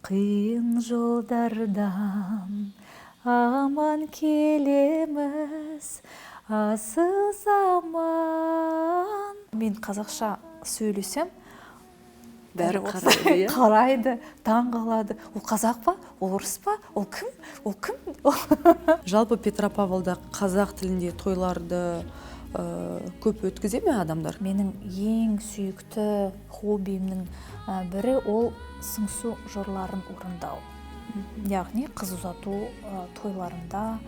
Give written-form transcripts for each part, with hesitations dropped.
қиын жолдардан аман келеміз, асыл заман. Мен қазақша сөйлесем, бәрі қарайды, қарайды, таң қалады. Ол қазақ па? Ол орыс па? Ол кім? Ол кім? Жалпы Петропавлда қазақ тілінде тойларды көп өткізе ме адамдар? Менің ең сүйікті хоббимнің бірі ол сыңсу жырларын орындау. Яғни қыз ұзату тойларында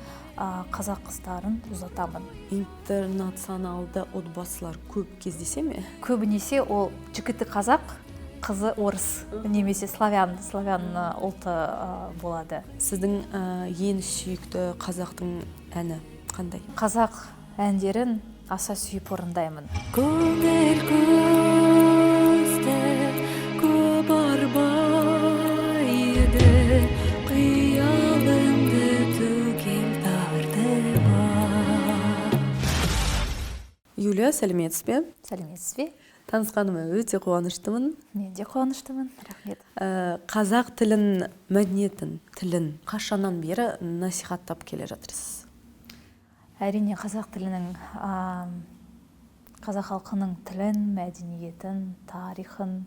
қазақ қыздарын ұзатамын. Интернационалды отбасылар көп кездесе ме? Көбінесе ол жігіті қазақ, қызы орыс, немесе славян ұлты болады. Сіздің ең сүйікті қазақтың әні қандай? Қазақ әндерін аса сүйіп орындаймын. Көңіл көзді көп арбайды, қиялымды түгел тартыма. Юлия, сәлеметсіз бе? Сәлеметсіз бе? Танысқаныма өте қуаныштымын. Мен де қуаныштымын, рахмет. Қазақ тілін, мәдениетін, тілін қашаннан бері насихаттап келе жатырсыз? Әрине қазақ тілінің, қазақ халқының тілін, мәдениетін, тарихын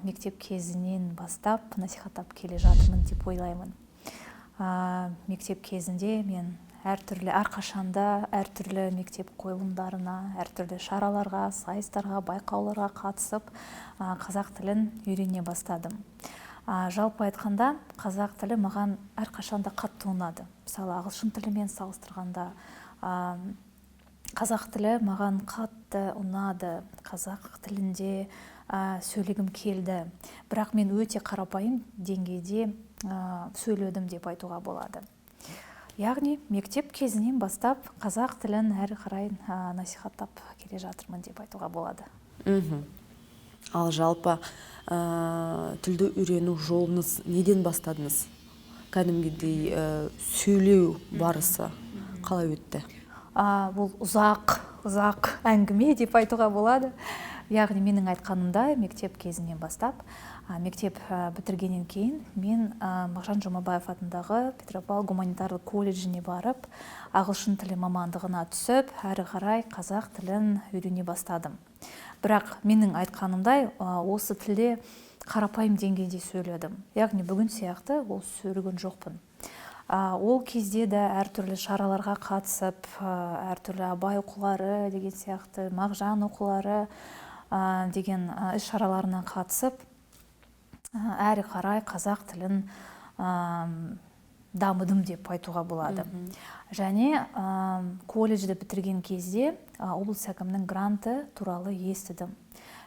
мектеп кезінен бастап насихаттап келе жатырмын деп ойлаймын. Мектеп кезінде мен әрқашанда әртүрлі мектеп қойылымдарына, әртүрлі шараларға, сайыстарға, байқауларға қатысып, қазақ тілін үйрене бастадым. Жалпы айтқанда, қазақ тілі маған әрқашанда қатты ұнады. Мысалы, ағылшын тілімен салыстырғанда, қазақ тілі маған қатты ұнады. Қазақ тілінде сөйлегім келді. Бірақ мен өте қарапайым деңгейде сөйледім деп айтуға болады. Яғни мектеп кезінен бастап қазақ тілін әрі қарай насихаттап келе жатырмын деп айтуға болады. Ал жалпы тілді үйрену жолыңыз неден бастадыңыз? Кәдімгідей сөйлеу барысы қалай өтті? Бұл ұзақ әңгіме деп айтуға болады. Яғни менің айтқанымда мектеп кезінен бастап, мектеп бітіргеннен кейін мен Мағжан Жұмабаев атындағы Петропавл гуманитарлық колледжіне барып, ағылшын тілі мамандығына түсіп, әрі қарай қазақ тілін үйрене бастадым. Бірақ менің айтқанымдай осы тілде қарапайым деңгейде сөйледім. Яғни бүгін сияқты ол сөйлеген жоқпын. Ол кезде де әртүрлі шараларға қатысып, әртүрлі Абай оқулары деген сияқты, Мағжан оқулары деген іс-шараларына қатысып, әрі қарай қазақ тілін дамыдым деп айтуға болады. Және колледжді бітірген кезде облыс әкімінің гранты туралы естідім.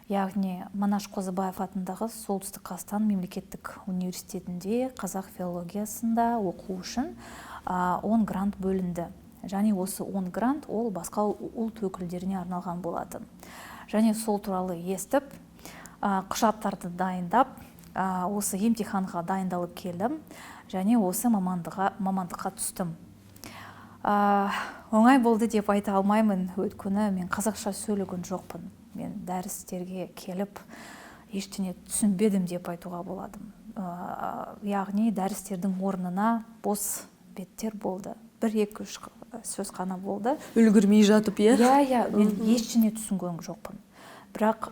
Яғни Манаш Қозыбаев атындағы Солтүстік Қазақстан мемлекеттік университетінде қазақ филологиясында оқу үшін 10 грант бөлінді. Және осы 10 грант ол басқа ұлт өкілдеріне арналған болатын. Және сол туралы естіп, құжаттарды дайындап, осы емтиханға дайындалып келдім. Және осы мамандыққа түстім. Оңай болды деп айта алмаймын, өйткені мен қазақша сөйлеген жоқпын. Мен дәрістерге келіп, ештеңе түсінбедім деп айтуға болады. Яғни дәрістердің орнына бос беттер болды. 1-2-3 сөз қана болды. Үлгірмей жатып, е? Мен ештеңе түсінген жоқпын. Бірақ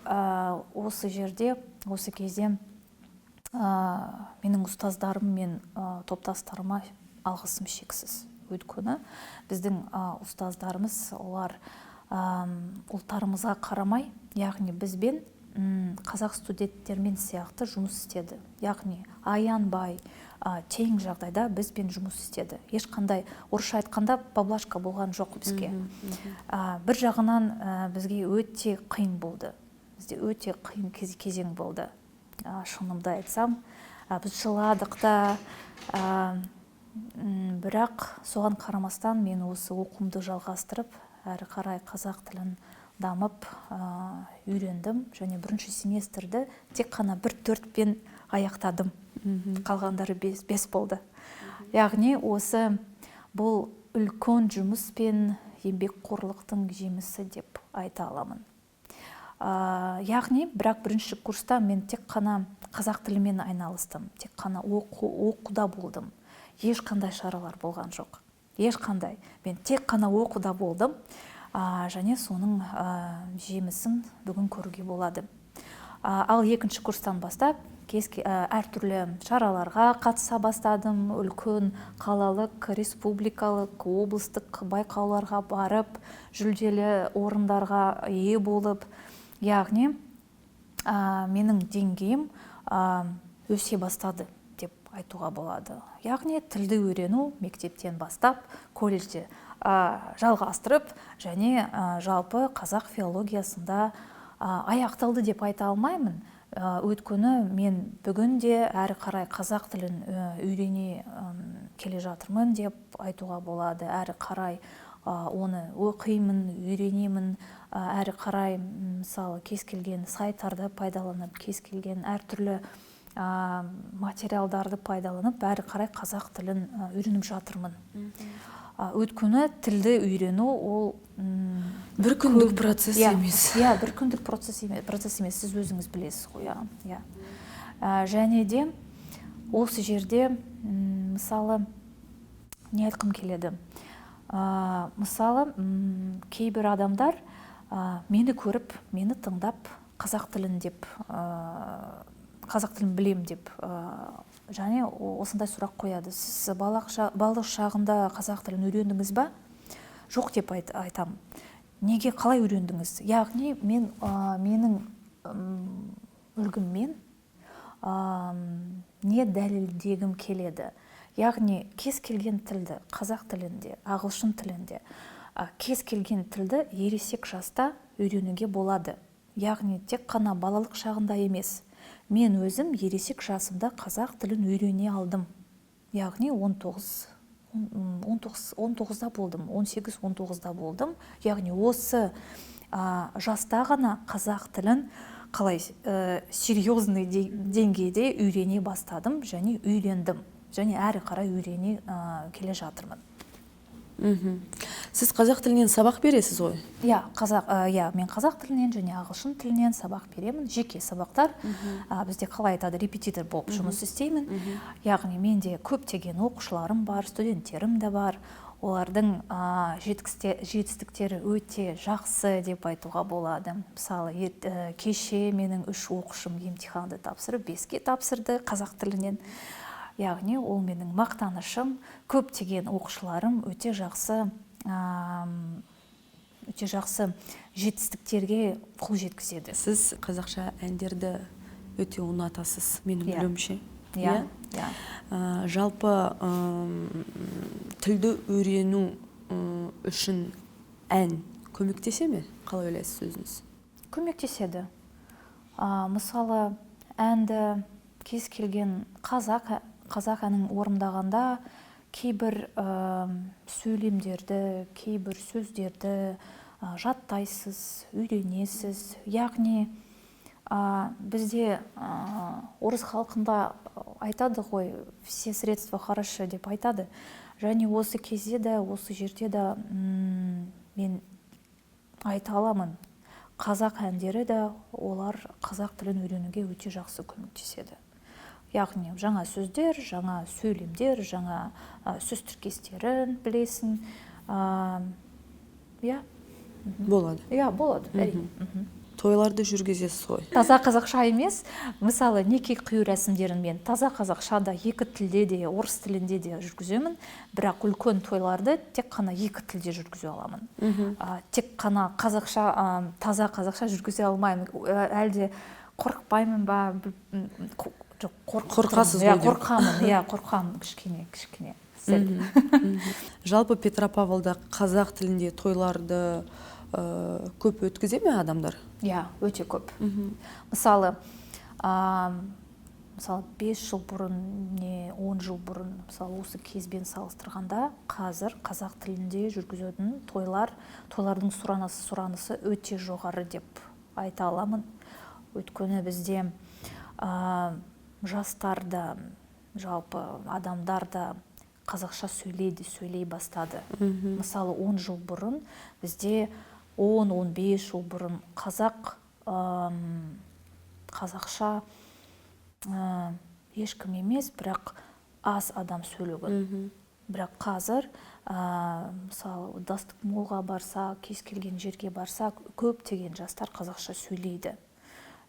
осы жерде, осы кезде менің ұстаздарым мен топтастарыма алғысым шексіз. Өйткені біздің ұстаздарымыз, олар ұлттарымызға қарамай, яғни бізбен қазақ студенттермен сияқты жұмыс істеді. Яғни аянбай, тең жағдайда бізбен жұмыс істеді. Ешқандай орысша айтқанда поблажка болған жоқ бізге. Бір жағынан бізге өте қиын болды. Бізде өте қиын кезең болды. Шынымды айтсам, біз жыладық та, бірақ соған қарамастан мен осы оқуымды жалғастырып, әрі қарай қазақ тілін дамып үйрендім. Және бірінші семестрді тек қана 1-4-пен аяқтадым. Қалғандары 5 болды. Яғни осы бұл үлкен жұмыс пен еңбекқорлықтың жемісі деп айта аламын. Яғни, бірақ бірінші курста мен тек қана қазақ тілімен айналыстым, тек қана оқуда болдым. Ешқандай шаралар болған жоқ. Ешқандай. Мен тек қана оқуда болдым. Және соның жемісін бүгін көруге болады. Ал екінші курстан бастап әртүрлі шараларға қатыса бастадым. Үлкен қалалық, республикалық, облыстық байқауларға барып, жүлделі орындарға ие болып, яғни менің деңгейім өсе бастады деп айтуға болады. Яғни тілді үйрену мектептен бастап, колледжде жалғастырып, және жалпы қазақ филологиясында аяқталды деп айта алмаймын. Өйткені мен бүгінде әрі қарай қазақ тілін үйрене келе жатырмын деп айтуға болады. Әрі қарай оны оқимын, үйренемін, әрі қарай мысалы кез келген сайттарды пайдаланып, кез келген әртүрлі материалдарды пайдаланып, әрі қарай қазақ тілін үйреніп жатырмын. Өйткені тілді үйрену ол бір күндік процесс емес. Бір күндік процесс емес, сіз өзіңіз білесіз ғой. Және де осы жерде мысалы не айтқым келеді. Мысалы кейбір адамдар мені көріп, мені тыңдап, қазақ тілін білем деп және осындай сұрақ қояды. Сіз балалық шағында қазақ тілін үйрендіңіз ба? Жоқ деп айтам. Неге, қалай үйрендіңіз? Яғни менің үлгіммен не дәлелдегім келеді. Яғни кез келген тілді, қазақ тілінде, ағылшын тілінде, кез келген тілді ересек жаста үйренуге болады. Яғни тек қана балалық шағында емес. Мен өзім ересек жасымда қазақ тілін үйрене алдым. Яғни 19-да болдым, 18-19-да болдым. Яғни осы жаста ғана қазақ тілін қалай серьезный деңгейде үйрене бастадым және үйлендім. Және әрі қарай үйрене келе жатырмын. Сіз қазақ тілінен сабақ бересіз ғой? Мен қазақ тілінен және ағылшын тілінен сабақ беремін. Жеке сабақтар. Бізде қалай айтады, репетитор болып жұмыс істеймін. Яғни менде көптеген оқушыларым бар, студенттерім де бар. Олардың жетістіктері өте жақсы деп айтуға болады. Мысалы, кеше менің 3 оқушым емтиханды тапсырып, 5-ке тапсырды қазақ тілінен. Яғни ол менің мақтанышым, көптеген оқушыларым өте жақсы жетістіктерге қол жеткізеді. Сіз қазақша әндерді өте ұнатасыз, менің білуімше. Жалпы тілді үйрену үшін ән көмектесе ме? Қалай ойлайсыз өзіңіз? Көмектеседі. Мысалы, әнді кез келген қазақ әнін орындағанда кейбір сөйлемдерді, кейбір сөздерді жаттайсыз, үйренесіз. Яғни бізде орыс халқында айтады ғой, все средства хороши деп айтады. Және осы кезде де, осы жерде де мен айта аламын. Қазақ әндері де олар қазақ тілін үйренуге өте жақсы көмектеседі. Яғни жаңа сөздер, жаңа сөйлемдер, жаңа сөз тіркестерін білесің. Болады. Болады. Тойларды жүргізесіз ғой? Таза қазақша емес. Мысалы, неке қию рәсімдерін мен таза қазақшада, екі тілде де, орыс тілінде де жүргіземін. Бірақ үлкен тойларды тек қана екі тілде жүргізе аламын. Тек қана таза қазақша жүргізе алмаймын. Әлде қорықпаймын ба? Қорқасыз ғой? Қорқамын кішкене. Жалпы Петропавлда қазақ тілінде тойларды көп өткізе ме адамдар? Өте көп. Мысалы 5 жыл бұрын, не 10 жыл бұрын, мысалы осы кезбен салыстырғанда, қазір қазақ тілінде жүргізетін тойлардың сұранысы өте жоғары деп айта аламын. Өйткені бізде жастарда, жалпы адамдарда қазақша сөйлей бастады. Мысалы 10 жыл бұрын бізде 10-15 жыл бұрын қазақша ешкім емес, бірақ аз адам сөйлеген. Бірақ қазір мысалы Дастық молға барса, кез келген жерге барса, көптеген жастар қазақша сөйлейді.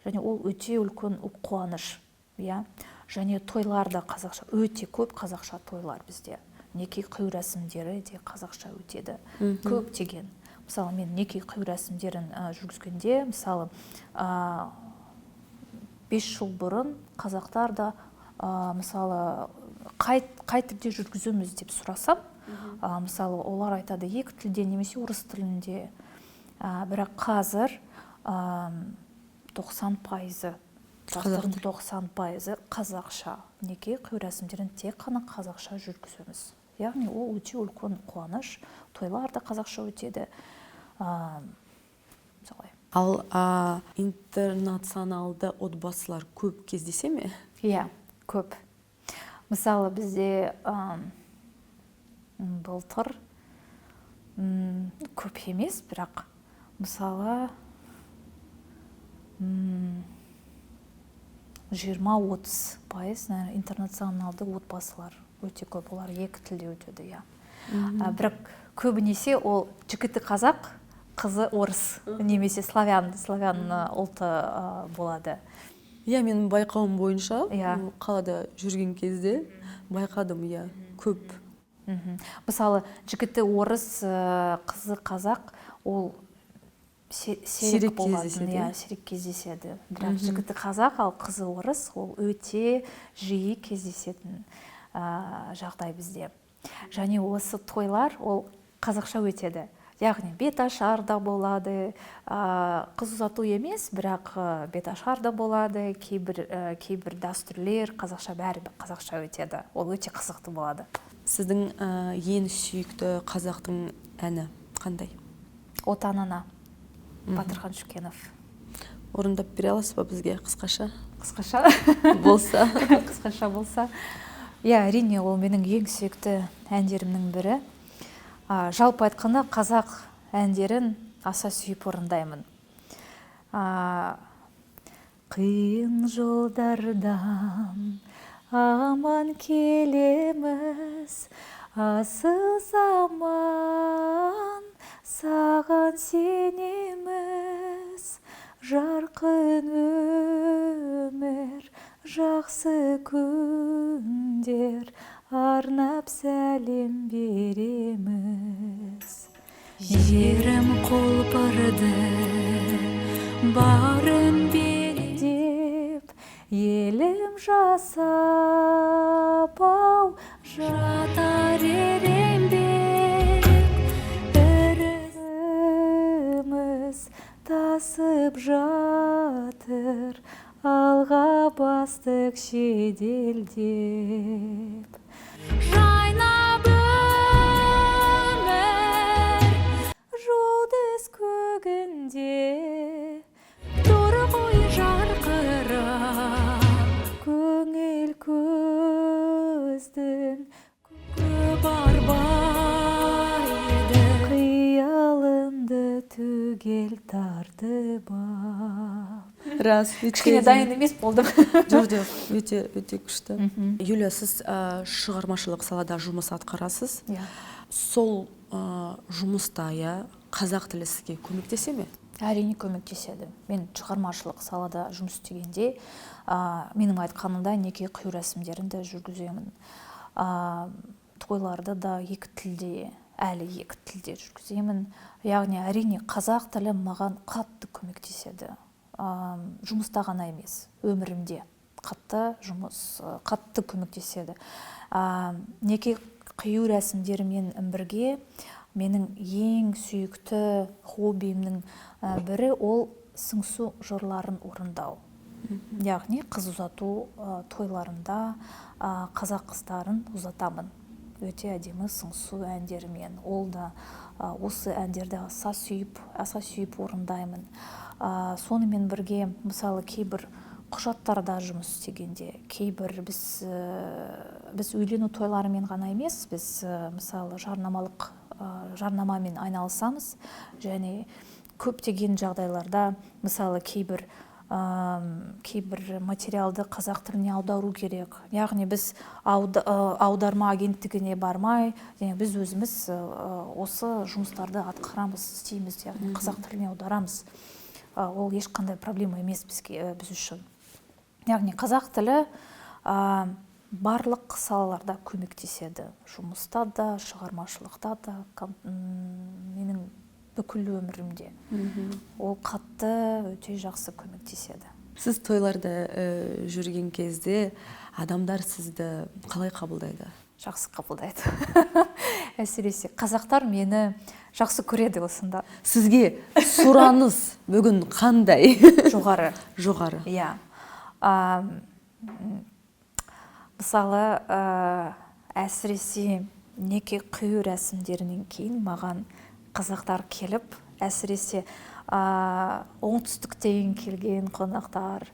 Және ол өте үлкен қуаныш. Және тойларда қазақша, өте көп қазақша тойлар бізде. Неке қию рәсімдері де қазақша өтеді. Көптеген. Мысалы, мен неке қию рәсімдерін жүргізгенде, мысалы, 5 жыл бұрын қазақтар да мысалы қай тілде жүргіземіз деп сұрасам, мысалы олар айтады екі тілде немесе орыс тілінде. Бірақ қазір 90% жастардың 90% қазақша неке қию рәсімдерін тек қана қазақша жүргіземіз. Яғни ол өте үлкен қуаныш, тойлар да қазақша өтеді. Ал интернационалды отбасылар көп кездесе ме? Иә, көп. Мысалы бізде былтыр көп емес, бірақ мысалы 20-30% интернационалды отбасылар өте көп, олар екі тілде өтеді. Бірақ көбінесе ол жігіті қазақ, қызы орыс, немесе славян ұлты болады. Мен байқауым бойынша қалада жүрген кезде байқадым, көп. Мысалы жігіті орыс, қызы қазақ, ол сирек болатын, сирек кездеседі. Бірақ жігіті қазақ, ал қызы орыс, ол өте жиі кездесетін жағдай бізде. Және осы тойлар ол қазақша өтеді. Яғни беташар да болады, қыз ұзату емес, бірақ беташар да болады, кейбір дәстүрлер қазақша, бәрі қазақша өтеді. Ол өте қызықты болады. Сіздің ең сүйікті қазақтың әні қандай? Отанына, Батырхан Шүкенов. Орындап бере аласыз ба бізге қысқаша? Қысқаша болса. Қысқаша болса. Әрине, ол менің ең сүйікті әндерімнің бірі. Жалпы айтқанда қазақ әндерін аса сүйіп орындаймын. Қиын жолдардан аман келеміз, асыл заман саған сенеміз, жарқын өмір, жақсы күндер арнап сәлем береміз. Жерім құлпырды, барын берем деп елім жасап ау, жатар еренбек, іріміз тасып жатыр, алға бастық шеделдеп. жайнап өмір, Жұлдыз көгінде тұр ғой жарқырап, көңіл көздің көп арбайды, қиялымды түгел тартып ал. Рас, Кішкене дайын емес болдым. Жоқ, өте күшті. Юлия, сіз шығармашылық салада жұмыс атқарасыз. Сол жұмыста қазақ тілі сізге көмектесе ме? Әрине көмектеседі. Мен шығармашылық салада жұмыс істегенде, менің айтқанымда неке қию рәсімдерін де жүргіземін. Тойларды да екі тілде жүргіземін. Яғни әрине қазақ тілі маған қатты көмектеседі. Жұмыста ғана емес, өмірімде қатты көмектеседі. Неке қию рәсімдерімен бірге менің ең сүйікті хоббиімнің бірі ол сыңсу жырларын орындау. Яғни қыз ұзату тойларында қазақ қыздарын ұзатамын. Өте әдемі сыңсу әндерімен. Ол да осы әндерді аса сүйіп орындаймын. Сонымен бірге, мысалы, кейбір құжаттарда жұмыс істегенде, кейбір біз үйлену тойларымен ғана емес, біз мысалы жарнамамен айналысамыз, және көптеген жағдайларда, мысалы, кейбір кейбір материалды қазақ тіліне аудару керек. Яғни біз аударма агенттігіне бармай, біз өзіміз осы жұмыстарды атқарамыз, істейміз, яғни қазақ тіліне аударамыз. Ол ешқандай проблема емес біз үшін. Яғни қазақ тілі барлық салаларда көмектеседі. Жұмыста да, шығармашылықта да, менің бүкіл өмірімде. Ол қатты өте жақсы көмектеседі. Сіз тойларда жүрген кезде адамдар сізді қалай қабылдайды? Жақсы қабылдайды. Әсіресе қазақтар мені жақсы көреді осында. Сізге сұраныс бүгін қандай? Жоғары. Жоғары. Иә. Мысалы, әсіресе неке қию рәсімдерінен кейін маған қазақтар келіп, әсіресе оңтүстіктен келген қонақтар,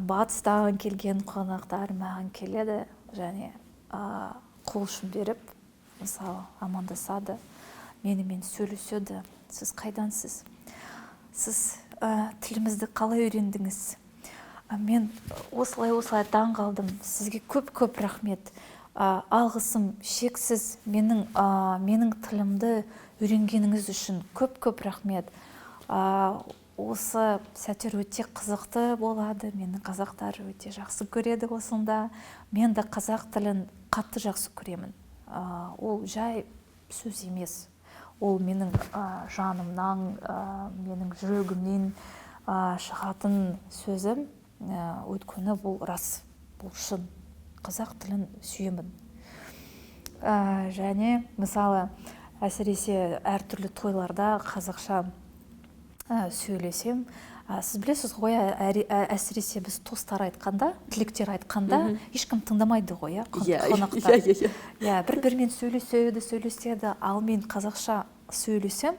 батыстан келген қонақтар маған келеді және қол ұшын беріп, мысалы, амандасады, менімен сөйлеседі. Сіз қайдансыз? Сіз тілімізді қалай үйрендіңіз? Мен осылай таң қалдым. Сізге көп рахмет. Алғысым шексіз. Менің тілімді үйренгеніңіз үшін көп рахмет. Осы сәттер өте қызықты болады. Мені қазақтар өте жақсы көреді осында. Мен де қазақ тілін қатты жақсы көремін. Ол жай сөз емес. Ол менің жанымнан, менің жүрегімнен шығатын сөзім. Өйткені бұл рас, бұл шын. Қазақ тілін сүйемін. Және мысалы әсіресе әртүрлі тойларда қазақша сөйлесем, сіз білесіз ғой, әсіресе біз тостар айтқанда, тілектер айтқанда ешкім тыңдамайды ғой, қонақтар. Бір-бірімен сөйлеседі, ал мен қазақша сөйлесем,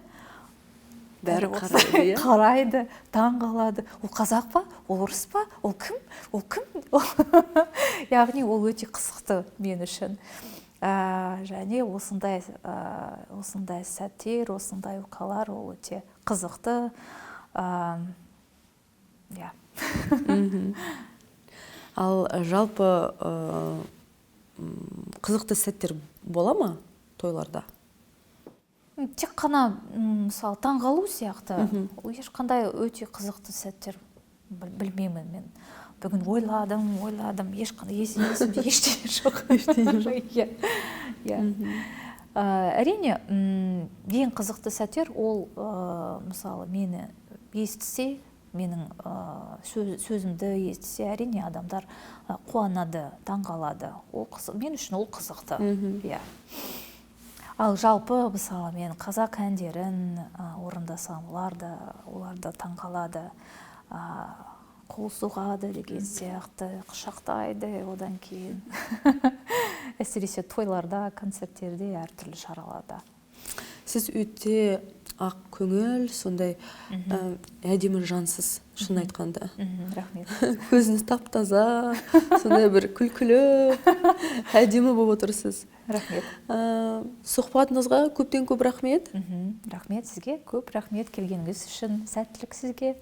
бәрі қарайды, қарайды, таң қалады. Ол қазақ па? Ол орыс па? Ол кім? Яғни ол өте қызықты мен үшін. Және осындай сәттер, осындай оқиғалар ол өте қызықты. Ал жалпы қызықты сәттер бола ма тойларда? Тек қана мысалы таңғалу сияқты, ешқандай өте қызықты сәттер білмеймін мен. Бүгін ойладым, ешқандай есімде ештеңе жоқ. Әрине, ең қызықты сәттер ол мысалы мені естісе, менің сөзімді естісе, әрине адамдар қуанады, таңғалады. Мен үшін ол қызықты. Ал жалпы, мысалы, мен қазақ әндерін орындасам, олар да таңғалады, қол соғады деген сияқты, құшақтайды, одан кейін. Әсіресе тойларда, концерттерде, әртүрлі шараларда. Сіз өте ақ көңіл, сондай әдемі жансыз, шын айтқанда. Рахмет. Көзіңіз тап-таза, сондай бір күлкілі, әдемі болып отырсыз. Рахмет. Сұхбатыңызға көптен көп рахмет. Рахмет сізге, көп рахмет келгеніңіз үшін, сәттілік сізге.